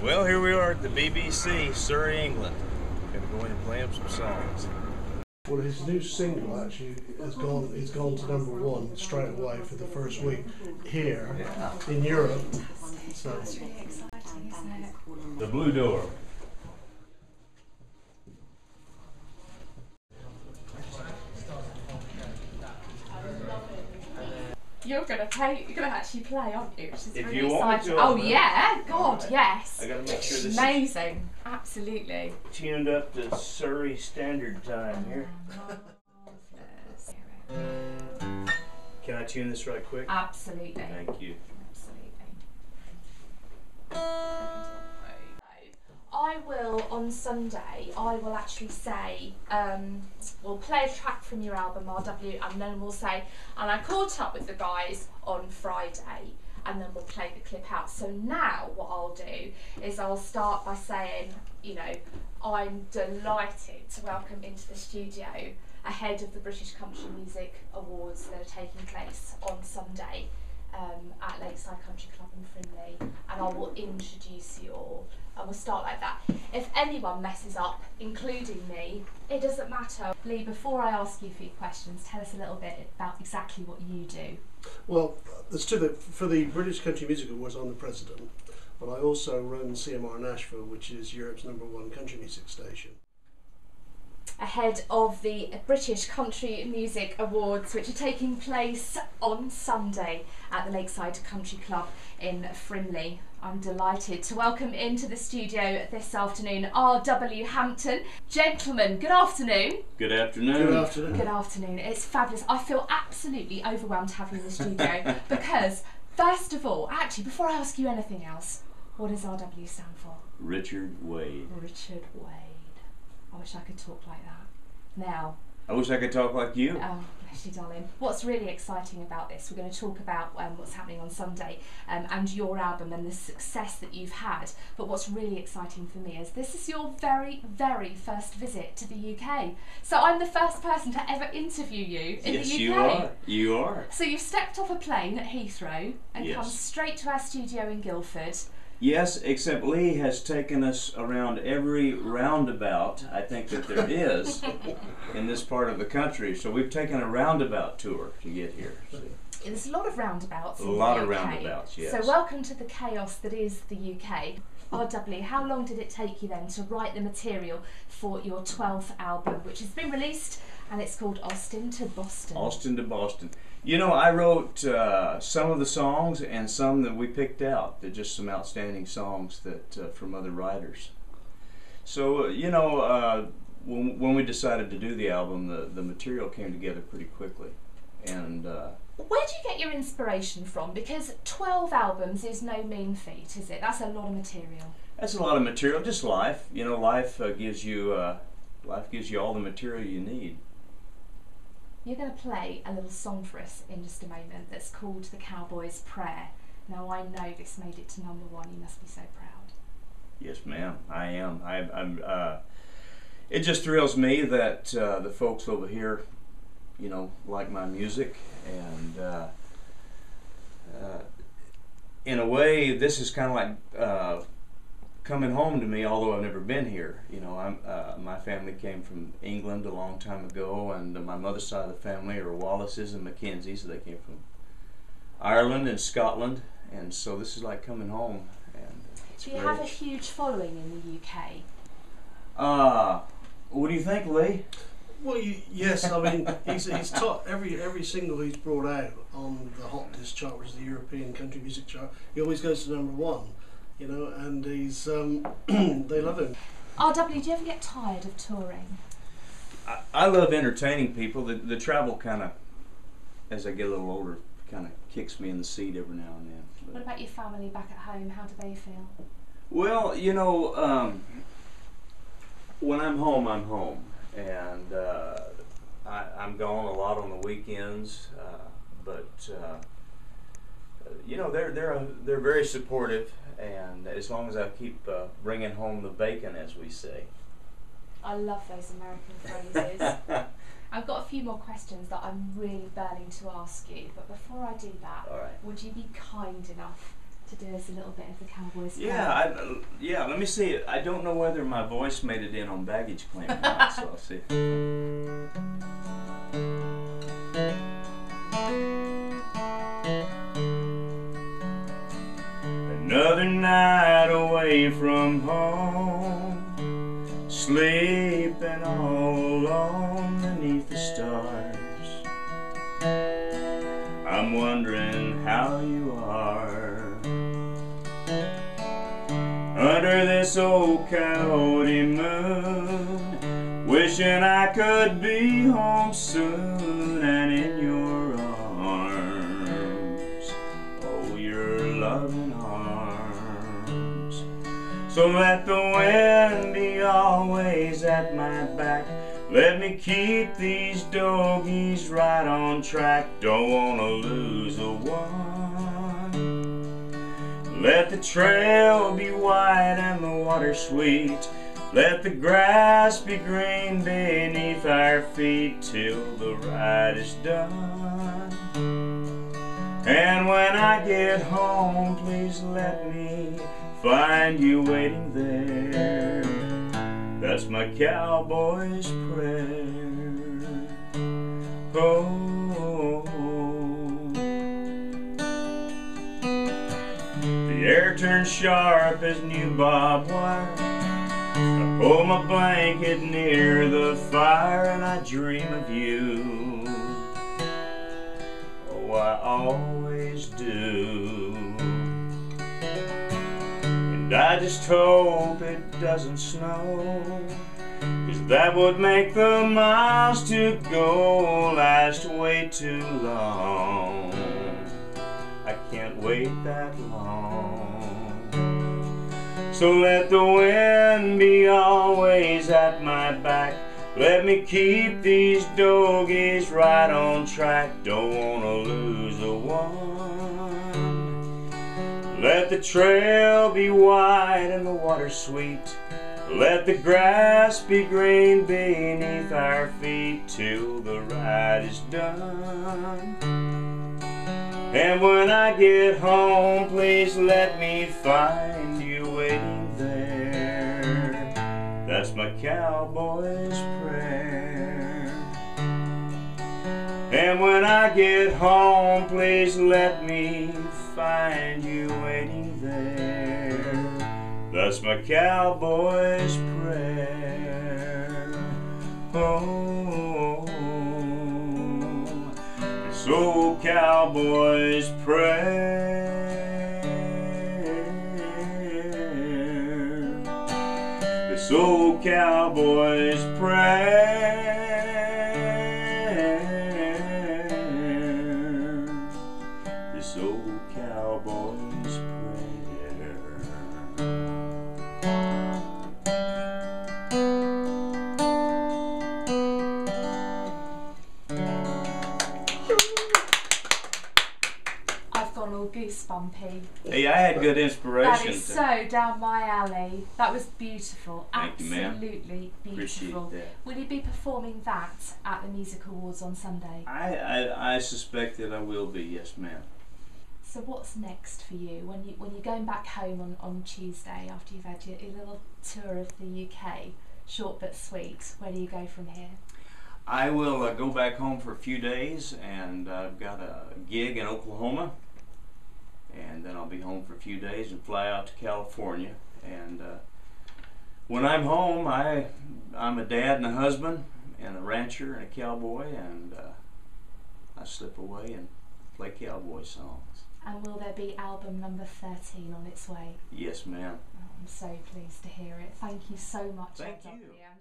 Well, here we are at the BBC, Surrey, England. Gonna go in and play him some songs. Well, his new single actually has gone. It's gone to #1 straight away for the first week here in Europe. So That's really exciting, isn't it? The Blue Door. You're gonna play. You're gonna actually play, aren't you? Which is If really you want me exciting. to, Oh I'll yeah, God, yes. I gotta make sure this is Amazing, absolutely. tuned up to Surrey Standard Time here. Can I tune this right quick? Absolutely. Thank you. Absolutely. I will, on Sunday, I will actually say, we'll play a track from your album, RW, and then we'll say, and I caught up with the guys on Friday, and then we'll play the clip out. So now what I'll do is I'll start by saying, you know, I'm delighted to welcome into the studio ahead of the British Country Music Awards that are taking place on Sunday at Lakeside Country Club in Frimley, and I will introduce you all. I will start like that. If anyone messes up, including me, it doesn't matter. Lee, before I ask you a few questions, tell us a little bit about exactly what you do. well, there's two. For the British Country Music Awards, I'm the president, but I also run CMR Nashville, which is Europe's #1 country music station. Ahead of the British Country Music Awards, which are taking place on Sunday at the Lakeside Country Club in Frimley. I'm delighted to welcome into the studio this afternoon RW Hampton. Gentlemen, good afternoon. Good afternoon. Good afternoon. Good afternoon. It's fabulous. I feel absolutely overwhelmed to have you in the studio because, first of all, actually, before I ask you anything else, what does RW stand for? Richard Wade. Richard Wade. I wish I could talk like that. Now, I wish I could talk like you. oh, bless you, darling. What's really exciting about this, we're going to talk about what's happening on Sunday and your album and the success that you've had. But what's really exciting for me is this is your very, very first visit to the UK. So I'm the first person to ever interview you in Yes, the UK. you are. You are. So you've stepped off a plane at Heathrow and Yes. come straight to our studio in Guildford. Yes, except Lee has taken us around every roundabout I think that there is in this part of the country. So we've taken a roundabout tour to get here. See? There's a lot of roundabouts in A lot the of UK. roundabouts, yes. So welcome to the chaos that is the UK. RW, how long did it take you then to write the material for your 12th album, which has been released, and it's called Austin to Boston? Austin to Boston. You know, I wrote some of the songs and some that we picked out. They're just some outstanding songs that from other writers. So, you know, when we decided to do the album, the material came together pretty quickly. And where do you get your inspiration from? Because 12 albums is no mean feat, is it? That's a lot of material. that's a lot of material. Just life. You know, life gives you all the material you need. You're going to play a little song for us in just a moment that's called The COWBOY'S Prayer. Now, I know this made it to #1. You must be so proud. Yes, ma'am. I am. I'm. It just thrills me that the folks over here, you know, like my music, and in a way, this is kind of like coming home to me. Although I've never been here, you know, my family came from England a long time ago, and my mother's side of the family are Wallaces and Mackenzies, so they came from Ireland and Scotland, and so this is like coming home. And it's Do you great. have a huge following in the UK? What do you think, Lee? Well, yes, I mean, he's taught every single he's brought out on the Hot Disc chart, which is the European country music chart. He always goes to #1, you know, and he's they love him. RW, do you ever get tired of touring? I love entertaining people. The travel kind of, as I get a little older, kind of kicks me in the seat every now and then. What about your family back at home? How do they feel? Well, you know, when I'm home, I'm home, and I'm gone a lot on the weekends. But you know, they're very supportive, and as long as I keep bringing home the bacon, as we say. I love those American phrases. I've got a few more questions that I'm really burning to ask you, but before I do that, All right. would you be kind enough to do us a little bit of the Cowboys' Prayer? Yeah, let me see it. I don't know whether my voice made it in on baggage claim or not, so I'll see. Another night away from home, sleeping all alone beneath the stars. I'm wondering how you are under this old coyote moon, wishing I could be home soon and in your arms, oh, your loving arms. So let the wind be always at my back, let me keep these doggies right on track, don't wanna lose a one. Let the trail be wide and the water sweet, let the grass be green beneath our feet till the ride is done. And when I get home, please let me find you waiting there. That's my cowboy's prayer. Oh, the air turns sharp as new barbed wire. I pull my blanket near the fire and I dream of you. Oh, I always do. And I just hope it doesn't snow, 'cause that would make the miles to go last way too long. I can't wait that long. So let the wind be always at my back, let me keep these doggies right on track, don't wanna lose a one. Let the trail be wide and the water sweet, let the grass be green beneath our feet till the ride is done. And when I get home, please let me find you waiting there. That's my cowboy's prayer. And when I get home, please let me find you waiting there. That's my cowboy's prayer. Oh, this old cowboy's prayer. This old cowboy's prayer. This old cowboy's prayer. I've gone all goosebumpy. Hey, I had good inspiration. That is so down my alley. That was beautiful. Thank you, ma'am. Absolutely beautiful. Appreciate that. Will you be performing that at the Music Awards on Sunday? I suspect that I will be, yes ma'am. So what's next for you when you're going back home on Tuesday after you've had your little tour of the UK, short but sweet? Where do you go from here? I will go back home for a few days, and I've got a gig in Oklahoma, and then I'll be home for a few days and fly out to California. And when I'm home, I'm a dad and a husband and a rancher and a cowboy, and I slip away and play cowboy songs. And will there be album number 13 on its way? Yes, ma'am. Oh, I'm so pleased to hear it. Thank you so much. Thank Well done, you. Leanne.